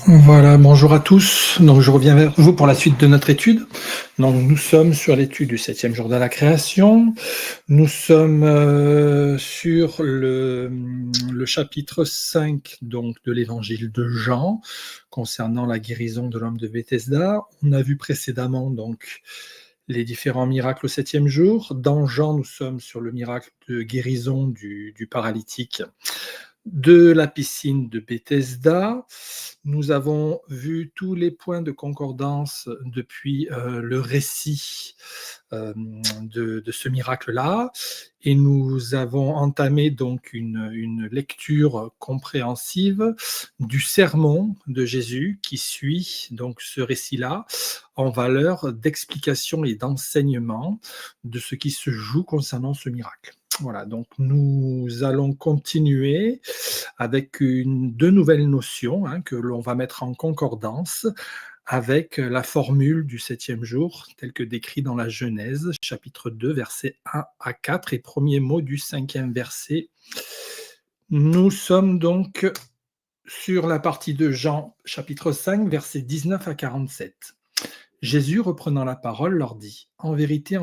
Voilà, bonjour à tous. Donc, je reviens vers vous pour la suite de notre étude. Donc, nous sommes sur l'étude du 7e jour de la création. Nous sommes sur le chapitre 5 donc, de l'évangile de Jean concernant la guérison de l'homme de Bethesda. On a vu précédemment donc les différents miracles au 7e jour. Dans Jean, nous sommes sur le miracle de guérison du paralytique de la piscine de Bethesda. Nous avons vu tous les points de concordance depuis le récit de ce miracle-là, et nous avons entamé donc une lecture compréhensive du sermon de Jésus qui suit donc ce récit-là en valeur d'explication et d'enseignement de ce qui se joue concernant ce miracle. Voilà, donc nous allons continuer avec deux nouvelles notions que l'on va mettre en concordance avec la formule du 7e jour, telle que décrit dans la Genèse, chapitre 2, versets 1 à 4 et premier mot du 5e verset. Nous sommes donc sur la partie de Jean, chapitre 5, versets 19 à 47. Jésus, reprenant la parole, leur dit : « En vérité,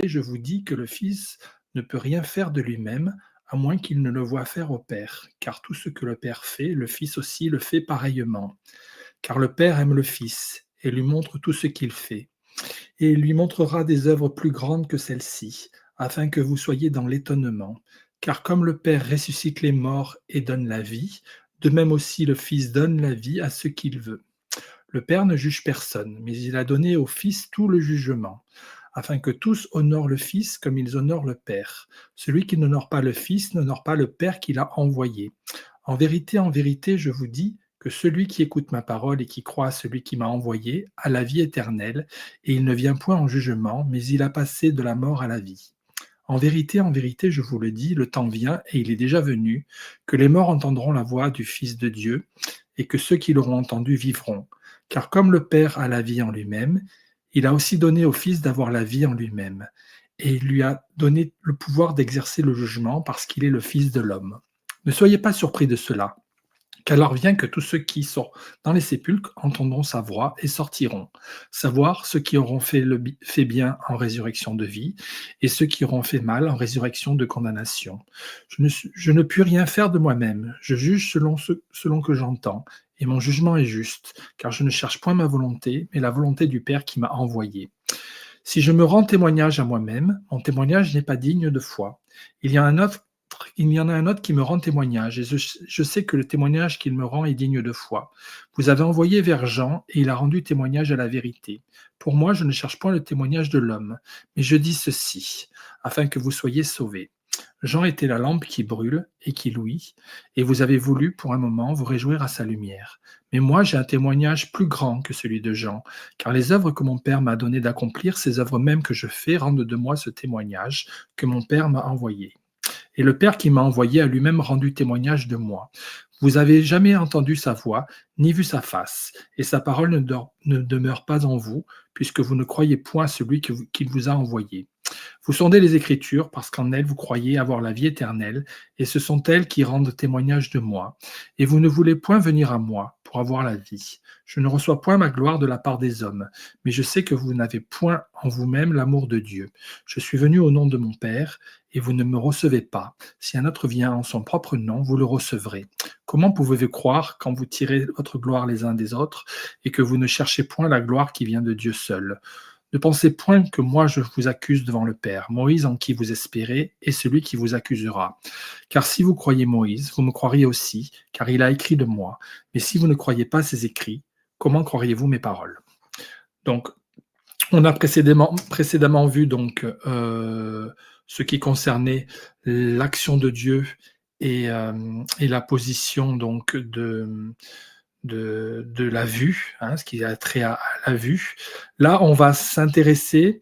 je vous dis que le Fils ne peut rien faire de lui-même, à moins qu'il ne le voie faire au Père. Car tout ce que le Père fait, le Fils aussi le fait pareillement. Car le Père aime le Fils, et lui montre tout ce qu'il fait. Et il lui montrera des œuvres plus grandes que celles-ci, afin que vous soyez dans l'étonnement. Car comme le Père ressuscite les morts et donne la vie, de même aussi le Fils donne la vie à ceux qu'il veut. Le Père ne juge personne, mais il a donné au Fils tout le jugement, afin que tous honorent le Fils comme ils honorent le Père. Celui qui n'honore pas le Fils n'honore pas le Père qui l'a envoyé. En vérité, je vous dis que celui qui écoute ma parole et qui croit à celui qui m'a envoyé a la vie éternelle, et il ne vient point en jugement, mais il a passé de la mort à la vie. En vérité, je vous le dis, le temps vient, et il est déjà venu, que les morts entendront la voix du Fils de Dieu, et que ceux qui l'auront entendu vivront. Car comme le Père a la vie en lui-même, il a aussi donné au Fils d'avoir la vie en lui-même, et il lui a donné le pouvoir d'exercer le jugement parce qu'il est le Fils de l'homme. Ne soyez pas surpris de cela, qu'alors vient que tous ceux qui sont dans les sépulcres entendront sa voix et sortiront, savoir ceux qui auront fait bien en résurrection de vie, et ceux qui auront fait mal en résurrection de condamnation. Je ne puis rien faire de moi-même, je juge selon que j'entends, et mon jugement est juste, car je ne cherche point ma volonté, mais la volonté du Père qui m'a envoyé. Si je me rends témoignage à moi-même, mon témoignage n'est pas digne de foi. Il y en a un autre qui me rend témoignage, et je sais que le témoignage qu'il me rend est digne de foi. Vous avez envoyé vers Jean, et il a rendu témoignage à la vérité. Pour moi, je ne cherche point le témoignage de l'homme, mais je dis ceci, afin que vous soyez sauvés. Jean était la lampe qui brûle et qui luit, et vous avez voulu, pour un moment, vous réjouir à sa lumière. Mais moi, j'ai un témoignage plus grand que celui de Jean, car les œuvres que mon Père m'a donné d'accomplir, ces œuvres mêmes que je fais, rendent de moi ce témoignage que mon Père m'a envoyé. Et le Père qui m'a envoyé a lui-même rendu témoignage de moi. Vous n'avez jamais entendu sa voix, ni vu sa face, et sa parole ne demeure pas en vous, puisque vous ne croyez point à celui qu'il vous a envoyé. Vous sondez les Écritures, parce qu'en elles vous croyez avoir la vie éternelle, et ce sont elles qui rendent témoignage de moi. Et vous ne voulez point venir à moi pour avoir la vie. Je ne reçois point ma gloire de la part des hommes, mais je sais que vous n'avez point en vous-même l'amour de Dieu. Je suis venu au nom de mon Père, et vous ne me recevez pas. Si un autre vient en son propre nom, vous le recevrez. Comment pouvez-vous croire quand vous tirez votre gloire les uns des autres, et que vous ne cherchez point la gloire qui vient de Dieu seul ? Ne pensez point que moi je vous accuse devant le Père. Moïse en qui vous espérez est celui qui vous accusera. Car si vous croyez Moïse, vous me croiriez aussi, car il a écrit de moi. Mais si vous ne croyez pas ses écrits, comment croiriez-vous mes paroles ? Donc, on a précédemment vu donc ce qui concernait l'action de Dieu et la position donc de la vue, ce qui a trait à la vue. Là, on va s'intéresser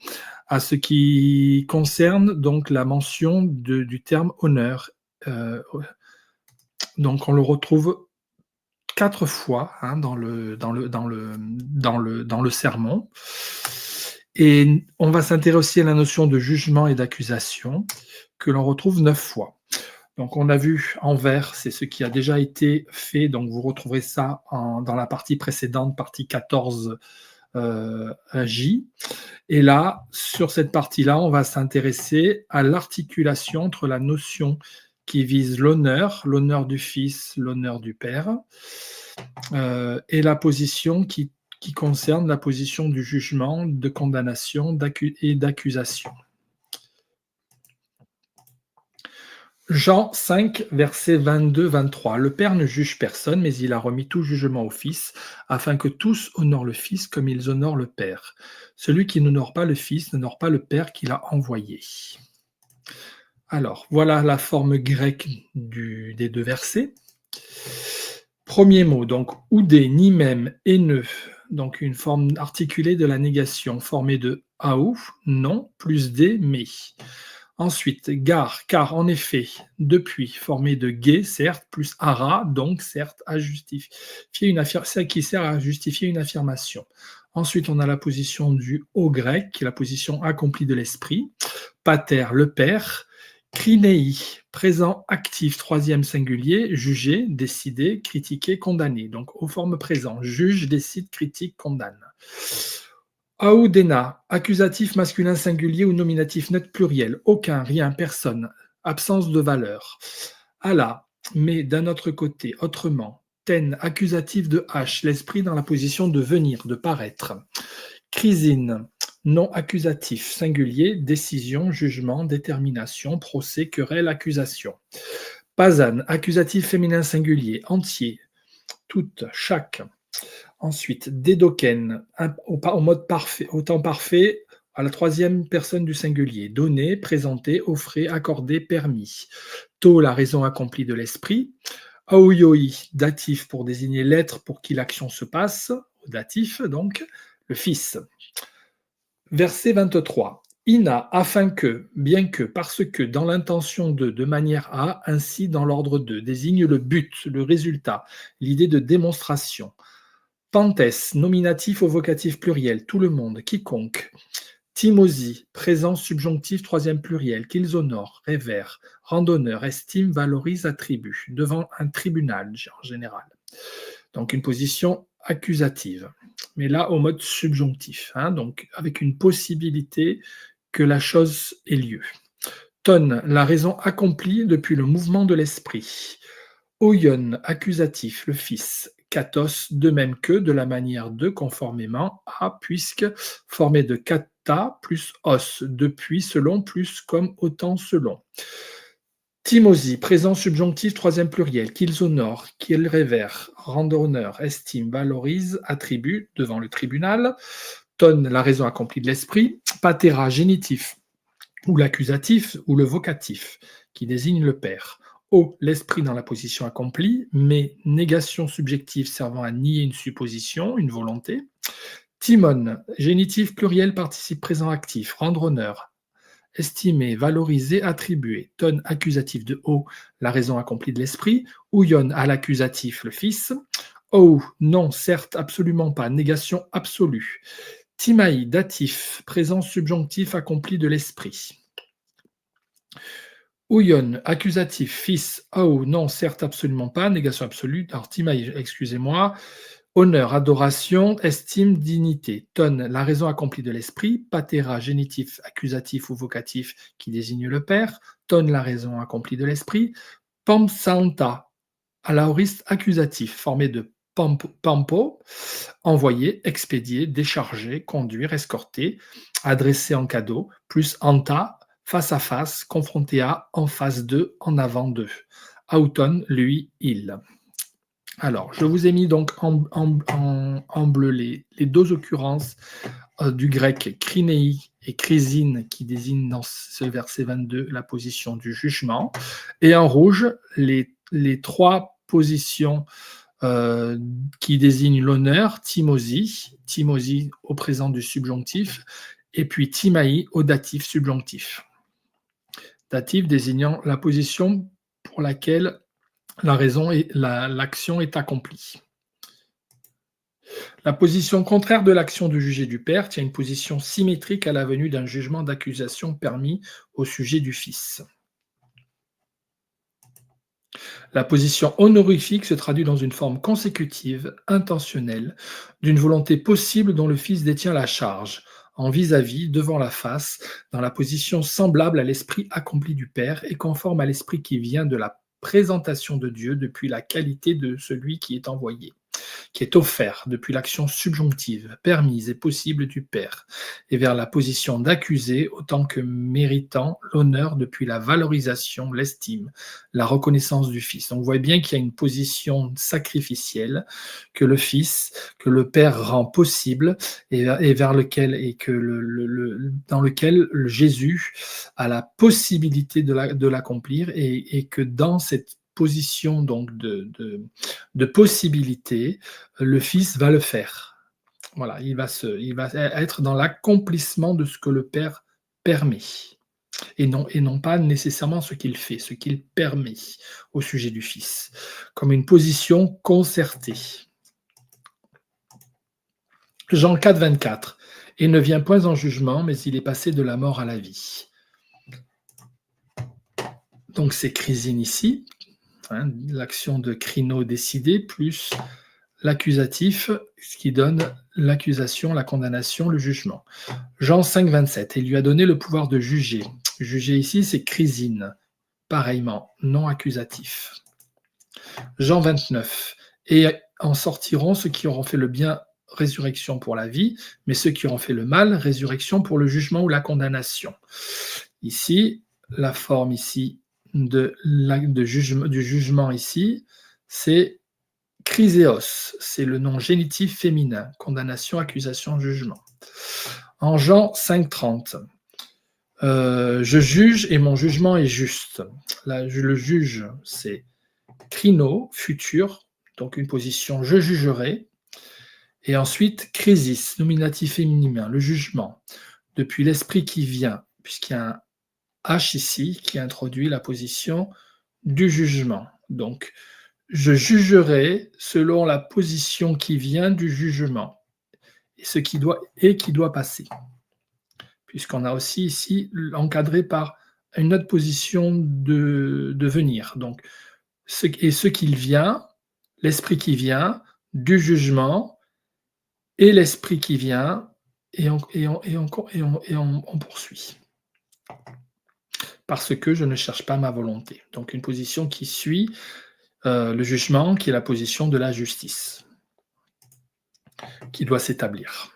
à ce qui concerne donc la mention du terme honneur. Donc, on le retrouve 4 fois dans le sermon. Et on va s'intéresser aussi à la notion de jugement et d'accusation, que l'on retrouve 9 fois. Donc, on a vu en vert, c'est ce qui a déjà été fait. Donc, vous retrouverez ça dans la partie précédente, partie 14 J. Et là, sur cette partie-là, on va s'intéresser à l'articulation entre la notion qui vise l'honneur du Fils, l'honneur du Père, et la position qui concerne la position du jugement, de condamnation et d'accusation. Jean 5, versets 22-23. Le Père ne juge personne, mais il a remis tout jugement au Fils, afin que tous honorent le Fils comme ils honorent le Père. Celui qui n'honore pas le Fils n'honore pas le Père qui l'a envoyé. Alors, voilà la forme grecque des deux versets. Premier mot, donc oudé, ni même, haineux, donc une forme articulée de la négation, formée de aou, non, plus des, mais. Ensuite, gare, car en effet, depuis, formé de gué, certes, plus ara, donc certes, à justifier ça qui sert à justifier une affirmation. Ensuite, on a la position du haut grec, qui est la position accomplie de l'esprit. Pater, le père. Krinéi, présent actif, troisième singulier, juger, décider, critiquer, condamner. Donc, aux formes présentes, juge, décide, critique, condamne. Aoudena, accusatif masculin singulier ou nominatif neutre pluriel, aucun, rien, personne, absence de valeur. Allah, mais d'un autre côté, autrement. Ten, accusatif de H, l'esprit dans la position de venir, de paraître. Crisine, nom accusatif singulier, décision, jugement, détermination, procès, querelle, accusation. Pasan, accusatif féminin singulier, entier, toute, chaque. Ensuite, dédoken, au mode parfait, au temps parfait, à la troisième personne du singulier. Donner, présenter, offrir, accorder, permis. To, la raison accomplie de l'esprit. Aouyoi, datif pour désigner l'être pour qui l'action se passe. Datif, donc, le fils. Verset 23. Ina, afin que, bien que, parce que, dans l'intention de manière à, ainsi dans l'ordre de, désigne le but, le résultat, l'idée de démonstration. Panthès, nominatif au vocatif pluriel, tout le monde, quiconque. Timosie, présent subjonctif troisième pluriel, qu'ils honorent, révèrent, rendent honneur, estiment, valorisent, attribuent, devant un tribunal en général. Donc une position accusative, mais là au mode subjonctif, donc avec une possibilité que la chose ait lieu. Ton, la raison accomplie depuis le mouvement de l'esprit. Oion, accusatif, le fils. Katos, de même que, de la manière de, conformément à, puisque, formé de kata plus os, depuis, selon, plus, comme, autant, selon. Timosie, présent subjonctif, troisième pluriel, qu'ils honorent, qu'ils révèrent, rendent honneur, estiment, valorisent, attribuent, devant le tribunal. Ton, la raison accomplie de l'esprit. Patera, génitif, ou l'accusatif, ou le vocatif, qui désigne le père. O, l'esprit dans la position accomplie, mais négation subjective servant à nier une supposition, une volonté. Timon, génitif pluriel participe présent actif, rendre honneur, estimer, valoriser, attribuer. Ton, accusatif de O, la raison accomplie de l'esprit. Ouyon, à l'accusatif, le fils. O, non, certes, absolument pas, négation absolue. Timaï, datif, présent subjonctif accompli de l'esprit. Ouyon, accusatif, fils, oh, non, certes, absolument pas, négation absolue. Alors, timaï, excusez-moi. Honneur, adoration, estime, dignité. Ton, la raison accomplie de l'esprit. Patera, génitif, accusatif ou vocatif qui désigne le père. Ton, la raison accomplie de l'esprit. Pampsanta, à l'aoriste accusatif, formé de pampo, envoyer, expédier, décharger, conduire, escorter, adresser en cadeau, plus anta, face à face, confronté à, en face de, en avant de. Auton, lui, il. Alors, je vous ai mis donc en bleu les deux occurrences du grec krinéi et chrysine qui désignent dans ce verset 22 la position du jugement, et en rouge les trois positions qui désignent l'honneur, timosie au présent du subjonctif, et puis timaï au datif subjonctif. Datif désignant la position pour laquelle la raison et l'action est accomplie. La position contraire de l'action du jugé du père tient une position symétrique à la venue d'un jugement d'accusation permis au sujet du fils. La position honorifique se traduit dans une forme consécutive, intentionnelle, d'une volonté possible dont le Fils détient la charge, en vis-à-vis, devant la face, dans la position semblable à l'esprit accompli du Père et conforme à l'esprit qui vient de la présentation de Dieu depuis la qualité de celui qui est envoyé, qui est offert depuis l'action subjonctive, permise et possible du Père, et vers la position d'accusé autant que méritant l'honneur depuis la valorisation, l'estime, la reconnaissance du Fils. Donc vous voyez bien qu'il y a une position sacrificielle que le Fils, que le Père rend possible et vers lequel et que dans lequel Jésus a la possibilité de l'accomplir et que dans cette position donc de possibilité, le Fils va le faire. Voilà, il va être dans l'accomplissement de ce que le Père permet, et non pas nécessairement ce qu'il fait, ce qu'il permet au sujet du Fils, comme une position concertée. Jean 4, 24. Il ne vient point en jugement, mais il est passé de la mort à la vie. Donc c'est chrysine ici, hein, l'action de crino décidé, plus l'accusatif, ce qui donne l'accusation, la condamnation, le jugement. Jean 5, 27. Il lui a donné le pouvoir de juger. Juger ici, c'est chrysine, pareillement, non accusatif. Jean 29. Et en sortiront ceux qui auront fait le bien, résurrection pour la vie, mais ceux qui auront fait le mal, résurrection pour le jugement ou la condamnation. Ici, la forme ici du jugement ici, c'est chryséos, c'est le nom génitif féminin, condamnation, accusation, jugement. En Jean 5, 30, je juge et mon jugement est juste. Là, le juge, c'est crino, futur, donc une position je jugerai. Et ensuite, crisis, nominatif féminin, le jugement, depuis l'esprit qui vient, puisqu'il y a un H ici qui introduit la position du jugement. Donc, je jugerai selon la position qui vient du jugement et ce qui doit passer. Puisqu'on a aussi ici encadré par une autre position de venir. Donc, ce qu'il vient, l'esprit qui vient, du jugement, et l'esprit qui vient, et on poursuit. Parce que je ne cherche pas ma volonté. Donc une position qui suit le jugement, qui est la position de la justice, qui doit s'établir.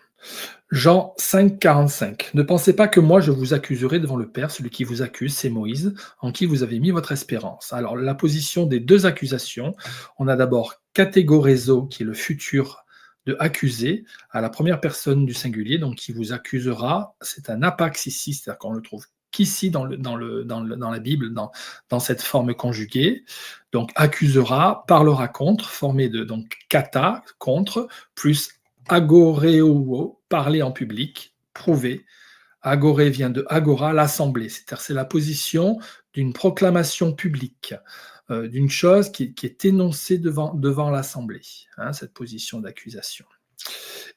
Jean 5, 45. Ne pensez pas que moi je vous accuserai devant le Père. Celui qui vous accuse, c'est Moïse, en qui vous avez mis votre espérance. Alors la position des deux accusations, on a d'abord catégorézo, qui est le futur de accusé, à la première personne du singulier, donc qui vous accusera. C'est un apax ici, c'est-à-dire qu'on le trouve qu'ici dans la Bible, dans cette forme conjuguée. Donc accusera, parlera contre, formé de donc kata, contre, plus agoreo, parler en public, prouver. Agoré vient de agora, l'assemblée, c'est-à-dire c'est la position d'une proclamation publique, d'une chose qui est énoncée devant l'assemblée, hein, cette position d'accusation.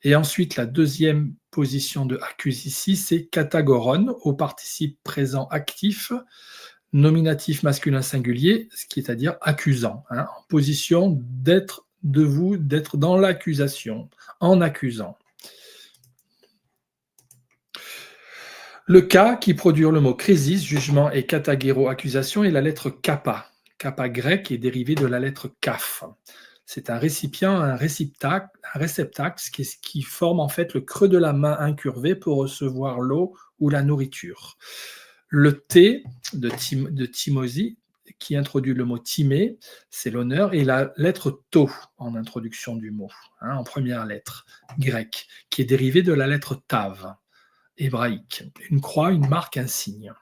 Et ensuite, la deuxième position de accuse ici, c'est katagoron, au participe présent actif, nominatif masculin singulier, ce qui est à dire accusant, hein, en position d'être dans l'accusation, en accusant. Le K qui produit le mot crisis, jugement, et katagero, accusation, est la lettre kappa. Kappa grec est dérivé de la lettre kaf. C'est un récipient, un réceptacle qui forme en fait le creux de la main incurvé pour recevoir l'eau ou la nourriture. Le T de Timosie, qui introduit le mot timé, c'est l'honneur, et la lettre to en introduction du mot, hein, en première lettre grecque, qui est dérivée de la lettre tav hébraïque. Une croix, une marque, un signe.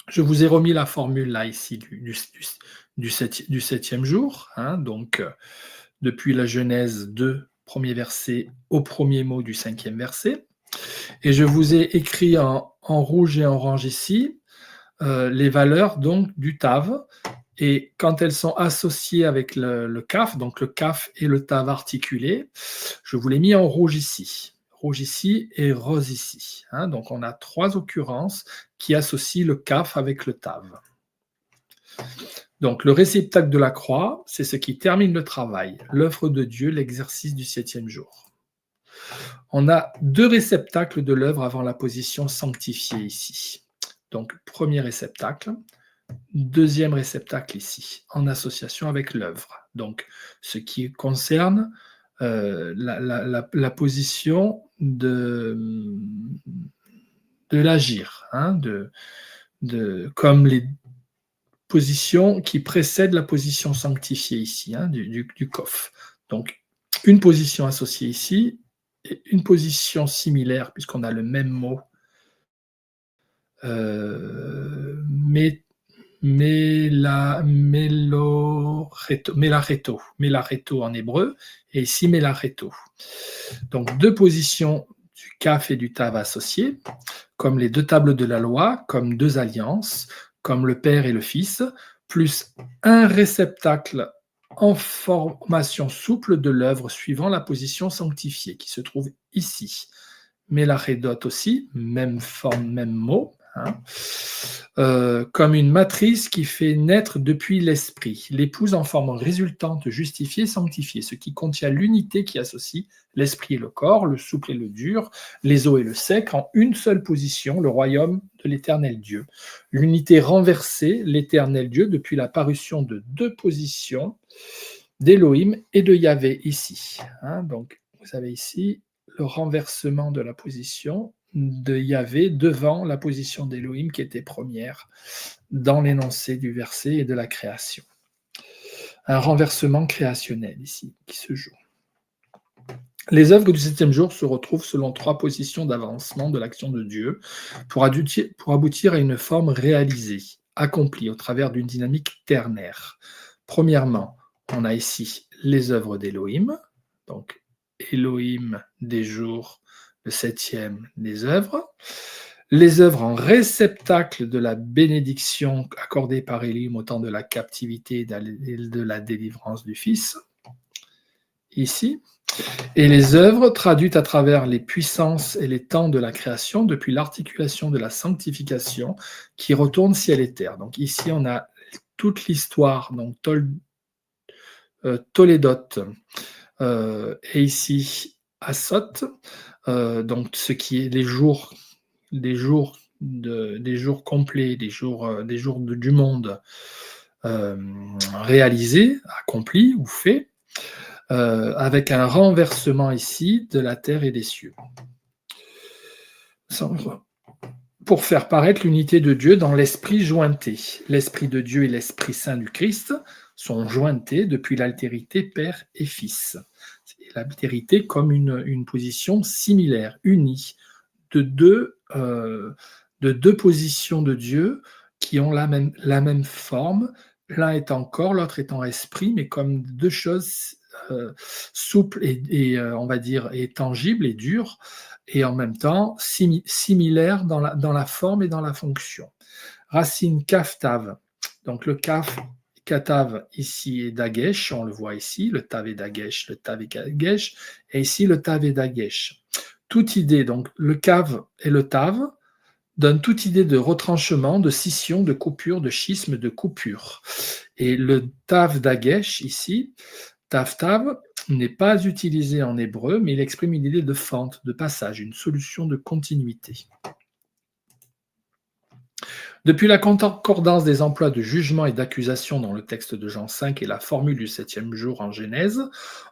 Je vous ai remis la formule là ici du septième jour, hein, donc depuis la Genèse 2, premier verset, au premier mot du 5e verset. Et je vous ai écrit en rouge et en orange ici les valeurs donc du tav, et quand elles sont associées avec le kaf, donc le kaf et le tav articulé, je vous l'ai mis en rouge ici. Rouge ici et rose ici. Hein, donc on a 3 occurrences qui associent le kaf avec le tav. Donc, le réceptacle de la croix, c'est ce qui termine le travail, l'œuvre de Dieu, l'exercice du 7e jour. On a 2 réceptacles de l'œuvre avant la position sanctifiée ici. Donc, premier réceptacle, deuxième réceptacle ici, en association avec l'œuvre. Donc, ce qui concerne la position de l'agir, hein, comme les positions qui précèdent la position sanctifiée ici, hein, du coffre. Donc, une position associée ici, et une position similaire, puisqu'on a le même mot, melareto en hébreu, et ici melareto. Donc 2 positions du kaf et du tav associées, comme les 2 tables de la loi, comme 2 alliances, comme le Père et le Fils, plus un réceptacle en formation souple de l'œuvre suivant la position sanctifiée, qui se trouve ici. Melaredot aussi, même forme, même mot, hein, comme une matrice qui fait naître depuis l'esprit. L'épouse en forme résultante justifiée, sanctifiée, ce qui contient l'unité qui associe l'esprit et le corps, le souple et le dur, les eaux et le sec, en une seule position, le royaume de l'éternel Dieu. L'unité renversée, l'éternel Dieu, depuis la parution de 2 positions d'Élohim et de Yahvé ici. Hein, donc, vous avez ici le renversement de la position de Yahvé devant la position d'Élohim qui était première dans l'énoncé du verset et de la création. Un renversement créationnel ici qui se joue. Les œuvres du 7e jour se retrouvent selon 3 positions d'avancement de l'action de Dieu pour aboutir à une forme réalisée, accomplie au travers d'une dynamique ternaire. Premièrement, on a ici les œuvres d'Élohim, donc Élohim des jours, le 7e des œuvres. Les œuvres en réceptacle de la bénédiction accordée par Élohim au temps de la captivité et de la délivrance du Fils, ici. Et les œuvres traduites à travers les puissances et les temps de la création depuis l'articulation de la sanctification qui retourne ciel et terre. Donc ici, on a toute l'histoire, donc Tolédot, et ici Asot, donc ce qui est les jours complets, des jours du monde réalisés, accomplis ou faits, avec un renversement ici de la terre et des cieux. Pour faire paraître l'unité de Dieu dans l'esprit jointé. L'esprit de Dieu et l'Esprit Saint du Christ sont jointés depuis l'altérité Père et Fils. L'altérité comme une position similaire, unie, de deux positions de Dieu qui ont la même forme, l'un étant corps, l'autre étant esprit, mais comme 2 choses souples et on va dire et tangibles et dures, et en même temps similaires dans la forme et dans la fonction. Racine kaf-tav, donc le kaf, katav ici est dagesh, on le voit ici, le tav est dagesh, le tav est dagesh, et ici le tav est dagesh. Toute idée, donc le kav et le tav, donne toute idée de retranchement, de scission, de coupure, de schisme, de coupure. Et le tav dagesh ici, tav-tav, n'est pas utilisé en hébreu, mais il exprime une idée de fente, de passage, une solution de continuité. Depuis la concordance des emplois de jugement et d'accusation dans le texte de Jean 5 et la formule du 7e jour en Genèse,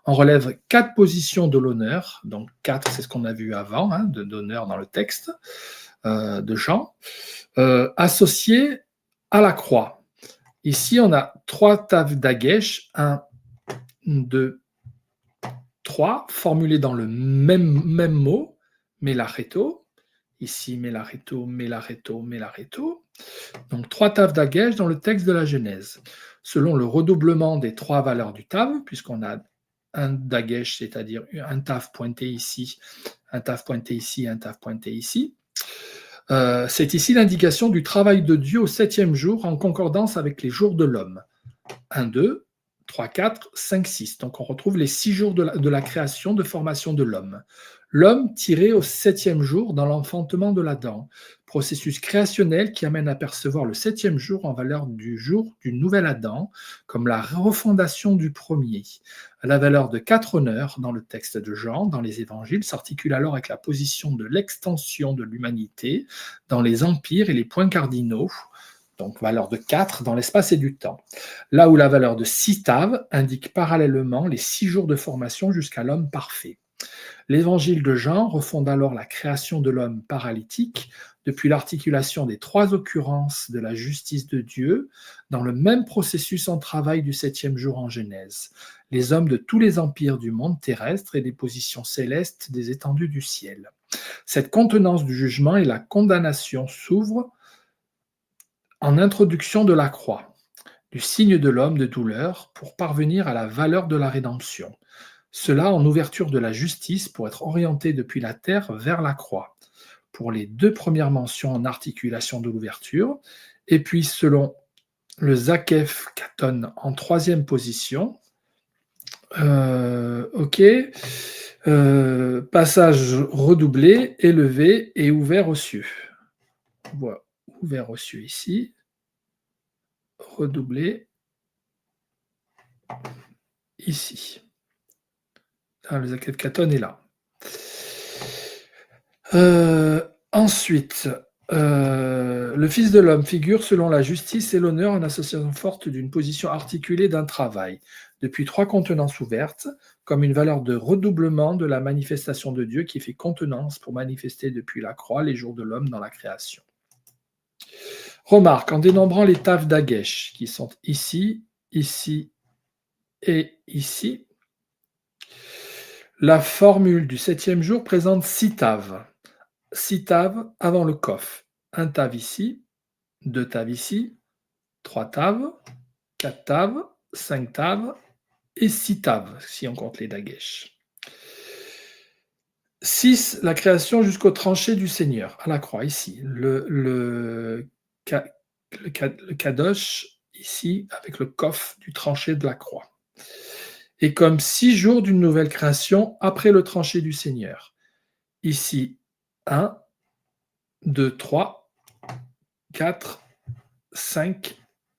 on relève 4 positions de l'honneur, donc 4 c'est ce qu'on a vu avant, hein, d'honneur dans le texte de Jean, associées à la croix. Ici on a 3 tav dagesh, 1, 2, 3, formulés dans le même mot, melareto. Ici, melareto, melareto, melareto. Donc, 3 tav dagesh dans le texte de la Genèse. Selon le redoublement des 3 valeurs du tav, puisqu'on a un dagesh, c'est-à-dire un tav pointé ici, un tav pointé ici, un tav pointé ici. C'est ici l'indication du travail de Dieu au 7e jour en concordance avec les jours de l'homme. 1, 2, 3, 4, 5, 6. Donc on retrouve les 6 jours de la création, de formation de l'homme. L'homme tiré au 7e jour dans l'enfantement de l'Adam, processus créationnel qui amène à percevoir le 7e jour en valeur du jour du nouvel Adam, comme la refondation du premier. La valeur de 4 honneurs dans le texte de Jean, dans les évangiles, s'articule alors avec la position de l'extension de l'humanité dans les empires et les points cardinaux, donc valeur de 4 dans l'espace et du temps. Là où la valeur de 6 taves indique parallèlement les 6 jours de formation jusqu'à l'homme parfait. L'évangile de Jean refonde alors la création de l'homme paralytique depuis l'articulation des 3 occurrences de la justice de Dieu dans le même processus en travail du 7e jour en Genèse. Les hommes de tous les empires du monde terrestre et des positions célestes des étendues du ciel. Cette contenance du jugement et la condamnation s'ouvrent en introduction de la croix, du signe de l'homme de douleur pour parvenir à la valeur de la rédemption. Cela en ouverture de la justice pour être orienté depuis la terre vers la croix, pour les 2 premières mentions en articulation de l'ouverture, et puis selon le Zakef Katon en 3e position. Passage redoublé, élevé et ouvert aux cieux. On voit ouvert aux cieux ici, redoublé ici. Le Zakef Katon est là. Ensuite, le Fils de l'homme figure selon la justice et l'honneur en association forte d'une position articulée d'un travail, depuis 3 contenances ouvertes, comme une valeur de redoublement de la manifestation de Dieu qui fait contenance pour manifester depuis la croix les jours de l'homme dans la création. Remarque, en dénombrant les taves d'Agesh, qui sont ici, ici et ici, la formule du 7e jour présente 6 taves. 6 taves avant le kof. 1 tave ici, 2 taves ici, 3 taves, 4 taves, 5 taves et 6 taves, si on compte les dagesh. 6, la création jusqu'au tranché du Seigneur, à la croix, ici. Le kadosh, ici, avec le kof du tranché de la croix. Et comme 6 jours d'une nouvelle création après le tranché du Seigneur. Ici, 1, 2, 3, 4, 5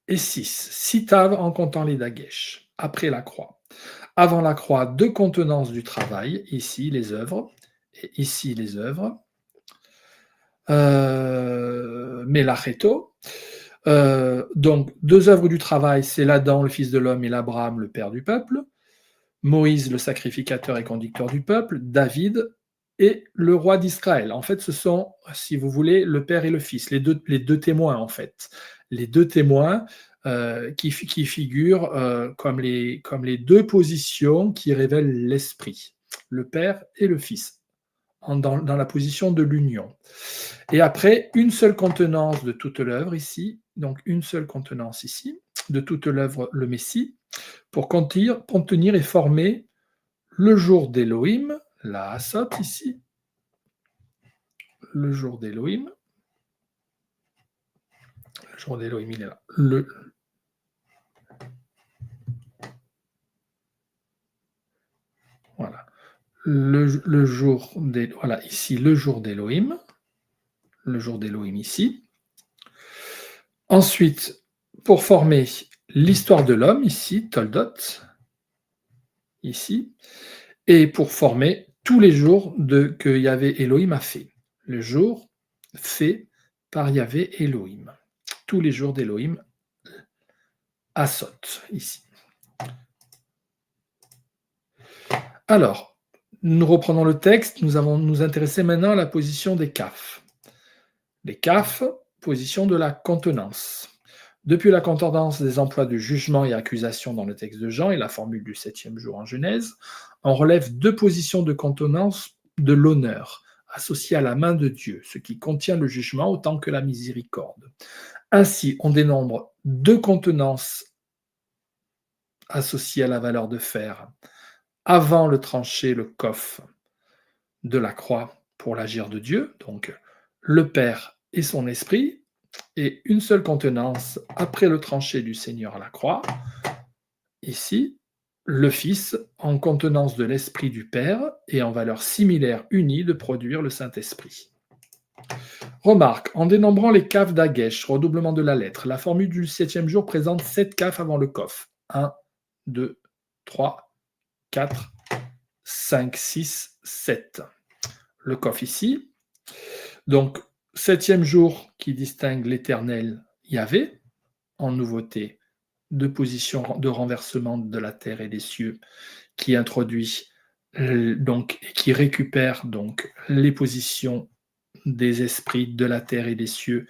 et 6. 6 taves en comptant les dagesh, après la croix. Avant la croix, 2 contenances du travail, ici les œuvres, et ici les œuvres. Melacheto. Donc, 2 œuvres du travail, c'est l'Adam, le fils de l'homme, et l'Abraham, le père du peuple. Moïse, le sacrificateur et conducteur du peuple. David et le roi d'Israël. En fait, ce sont, si vous voulez, le père et le fils, les deux témoins, en fait. Les 2 témoins qui figurent comme les 2 positions qui révèlent l'esprit, le père et le fils, dans la position de l'union. Et après, une seule contenance de toute l'œuvre ici, donc une seule contenance ici, de toute l'œuvre, le Messie, pour contenir et former le jour d'Élohim, la Hassot ici, le jour d'Élohim. Le jour d'Élohim, il est là. Voilà. Le jour voilà, ici, le jour d'Élohim. Le jour d'Élohim ici. Ensuite, pour former l'histoire de l'homme, ici, Toldot, ici, et pour former tous les jours que Yahvé Elohim a fait. Le jour fait par Yahvé Elohim. Tous les jours d'Elohim, Asot, ici. Alors, nous reprenons le texte, nous allons nous intéresser maintenant à la position des kaf. Les kaf, position de la contenance. Depuis la concordance des emplois de jugement et accusation dans le texte de Jean et la formule du 7e jour en Genèse, on relève 2 positions de contenance de l'honneur, associées à la main de Dieu, ce qui contient le jugement autant que la miséricorde. Ainsi, on dénombre 2 contenances associées à la valeur de fer, avant le tranché, le kof de la croix pour l'agir de Dieu, donc le Père et son Esprit, et une seule contenance après le tranché du Seigneur à la croix, ici, le Fils en contenance de l'Esprit du Père et en valeur similaire unie de produire le Saint-Esprit. Remarque, en dénombrant les kaf d'Agesh, redoublement de la lettre, la formule du 7e jour présente 7 kaf avant le kof. 1, 2, 3, 4, 5, 6, 7. Le kof ici. Donc, 7e jour qui distingue l'éternel Yahvé, en nouveauté, deux positions de renversement de la terre et des cieux, qui introduit donc, et qui récupère donc les positions des esprits de la terre et des cieux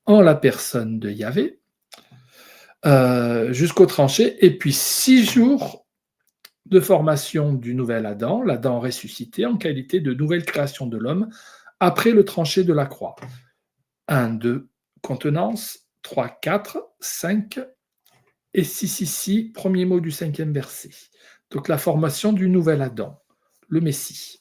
en la personne de Yahvé, jusqu'au tranché, et puis 6 jours de formation du nouvel Adam, l'Adam ressuscité en qualité de nouvelle création de l'homme, après le tranché de la croix. 1, 2, contenance, 3, 4, 5, et 6 ici, premier mot du 5e verset. Donc la formation du nouvel Adam, le Messie.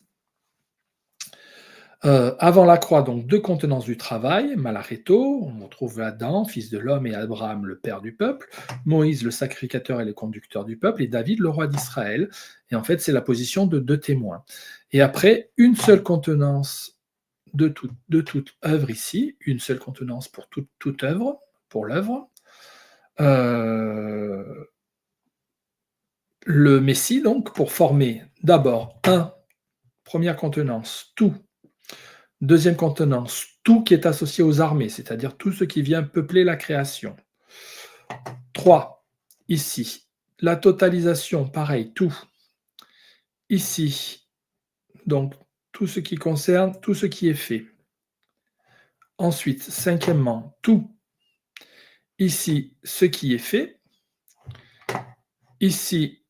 Avant la croix, donc deux contenances du travail, Malareto, on retrouve Adam, fils de l'homme, et Abraham, le père du peuple, Moïse, le sacrificateur et le conducteur du peuple, et David, le roi d'Israël. Et en fait, c'est la position de deux témoins. Et après, une seule contenance de toute œuvre ici, une seule contenance pour toute œuvre, pour l'œuvre. Le Messie, donc, pour former d'abord première contenance, tout. Deuxième contenance, tout qui est associé aux armées, c'est-à-dire tout ce qui vient peupler la création. 3, ici, la totalisation, pareil, tout. Ici, donc, tout ce qui concerne, tout ce qui est fait. Ensuite, cinquièmement, tout. Ici, ce qui est fait. Ici,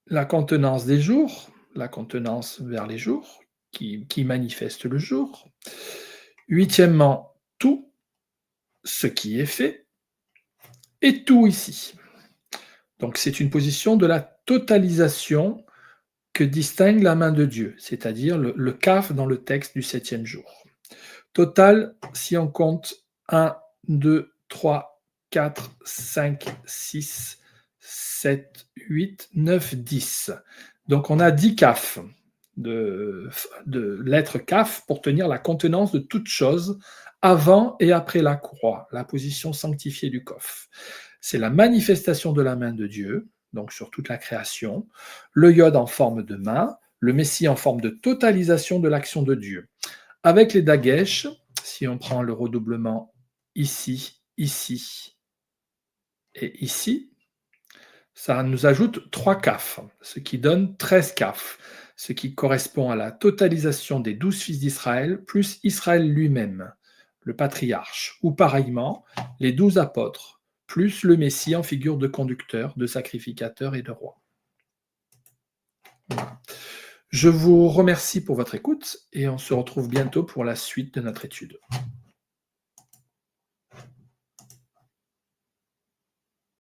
la contenance des jours, la contenance vers les jours, qui manifeste le jour. Huitièmement, tout ce qui est fait, et tout ici. Donc c'est une position de la totalisation que distingue la main de Dieu, c'est-à-dire le kaf dans le texte du 7e jour. Total, si on compte 1, 2, 3, 4, 5, 6, 7, 8, 9, 10. Donc on a 10 kaf de lettres kaf pour tenir la contenance de toute chose avant et après la croix, la position sanctifiée du kof. C'est la manifestation de la main de Dieu, donc sur toute la création, le yod en forme de main, le Messie en forme de totalisation de l'action de Dieu. Avec les dagesh, si on prend le redoublement ici, ici et ici, ça nous ajoute 3 kaf, ce qui donne 13 kaf, ce qui correspond à la totalisation des 12 fils d'Israël, plus Israël lui-même, le patriarche, ou pareillement les 12 apôtres, plus le Messie en figure de conducteur, de sacrificateur et de roi. Voilà. Je vous remercie pour votre écoute et on se retrouve bientôt pour la suite de notre étude.